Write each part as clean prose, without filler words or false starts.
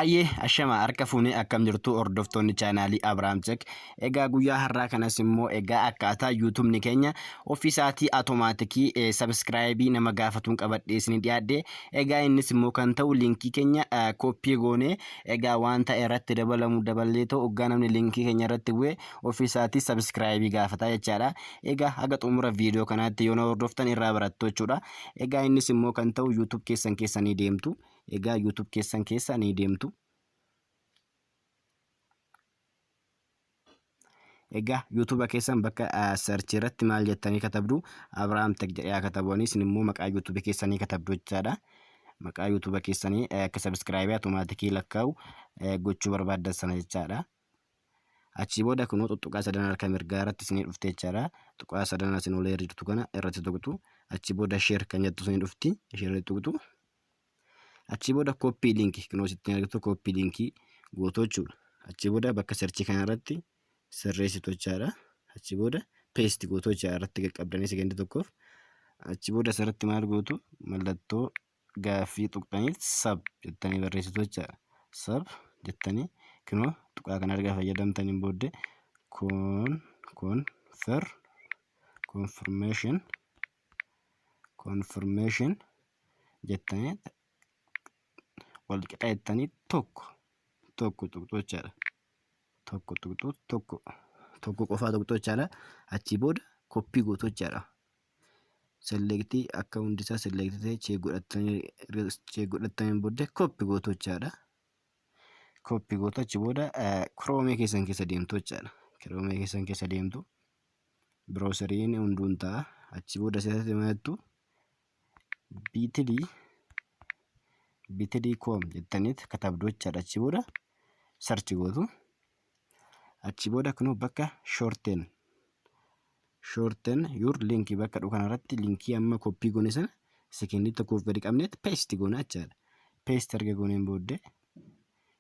Baay'ee ashama harka fuunee akkam jirtu hordoftoonni chaanaalii Abrahaam Tech. Egaa guyyaa har'aa kanas immoo akkaataa YouTube'n keenya ofiisaatii automaatikii subscribe nama gaafatuun qabadhee isin dhiyaadhe. Egaa innis immoo kan ta'u linkii keenya koppii goonee wanta irratti daballee ta'u hoggaa namni linkii keenya irratti bu'ee ofiisaatii subscribe gaafata jechaadha. Egaa haga xumura viidiyoo kanaatti yoo na hordoftan irraa barattu jechuudha. Egaa innis immoo kan ta'u YouTube keessa ni deemtu. Egaa YouTube keessa ni deemtu. Egaa YouTube keessan bakka search irratti maal jettanii katabdu Abrahaam Tech jedhaa katabanii isin immoo maqaa YouTube keessanii katabdu jechaadha. Maqaa YouTube keessanii akka subscribe automaatikii lakkaa'u gochuu barbaaddan sana jechaadha. Achi booda kunoo tuttuqaa sadan harka mirgaa irratti isin dhufte jechaadha. Tuttuqaa sadan isin olee jirtu kana irratti tuqxu. Achi booda share kan jettu isin dhufti. Share tuqxu. Achi booda copy link kunoo sitti argitu copy link gootu jechuudha. Achi booda bakka search kana irratti sirreessitu jechaadha. Achi booda paste gootu jechaadha irratti qaqqabdanii sekondi tokkoof. Achi booda asirratti maal gootu mallattoo gaaffii tuqxanii sub jettanii barreessitu jechaadha. Sub jettanii kunoo tuqaa kana argaa fayyadamtaniin booddee confirmation jettanii wal qixa jettanii tokko tuqxu jechaadha. Tokko qofaa tuqxu jechaadha. Achi booda copy gootu jechaadha. Select akka hundisaa select ta'e check godhattaniin booddee copy gootu jechaadha. Copy gootu achi booda Chrome keessan keessa deemtu jechaadha. Chrome keessan keessa deemtu browseriin hunduun ta'a. Achi booda asirratti maalittu bit.ly.com jettaniit katabdu jechaadha. Achi booda search gootu. Achi booda kunoo bakka shorten your link bakka dhufu kanarratti linkii amma copy goone sana sekondii tokkoof gadi qabneet paste goona jechaadha. Paste erga gooneen booddee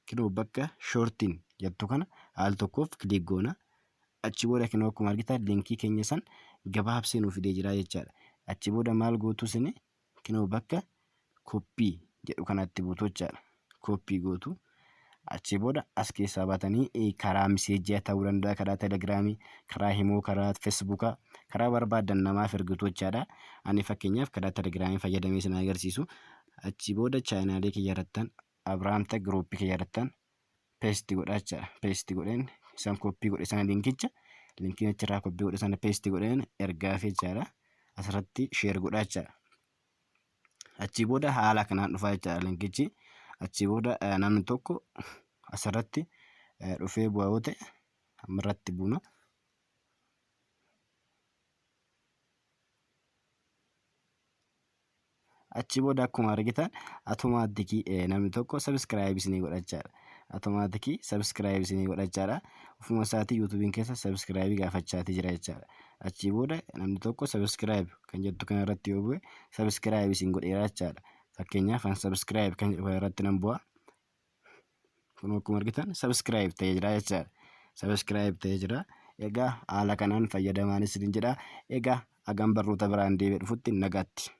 kunoo bakka shorten jettu kana al tokkoof click goona. Achi booda kunoo akkuma argitan linkii keenya san gabaabsee nuuf fidee jira jechaadha. Achi booda maal gootu isin kunoo bakka copy jedhu kanatti buutu jechaadha. Copy gootu. Achi booda as keessaa baatanii karaa message ta'uu danda'a, karaa Telegramii, karaa Imo, karaa Facebook, karaa barbaadan namaaf ergitu jechaadha. Ani fakkeenyaaf karaa Telegramii fayyadamee isin agarsiisu. Achi booda chaanaalee kiyya irrattan Abrahaam Tech group kiyya irrattan paste godha jechaadha. Paste godheen isaan copy godhe sana linkiin achirraa copy godhe sana paste godheen ergaa fi jechaadha. Asirratti share godha jechaadha. Achi booda haala kanaan dhufa jechaadha linkichi. Achi booda namni tokko asirratti dhufee bu'aa ta'e amarratti buuna. Achi booda akkuma argitan automaatikii namni tokko subscribe isinii godha jechaadha. Automaatikii subscribe isinii godha jechaadha. Ofuma isaatii YouTube'n keessa subscribe gaafachaatii jira jechaadha. Achi booda namni tokko subscribe kan jettu kana irratti yoo bu'e subscribe isin godheera jechaadha. Fakkeenyaaf unsubscribe kan jedhu irratti nan bu'a. Kun akkuma argitan subscribe ta'ee jira jechaadha. Subscribe ta'ee jira. Egaa haala kanaan fayyadamaanis jedha. Egaa hagam barnoota biraan deebi'ee dhufutti nagaatti.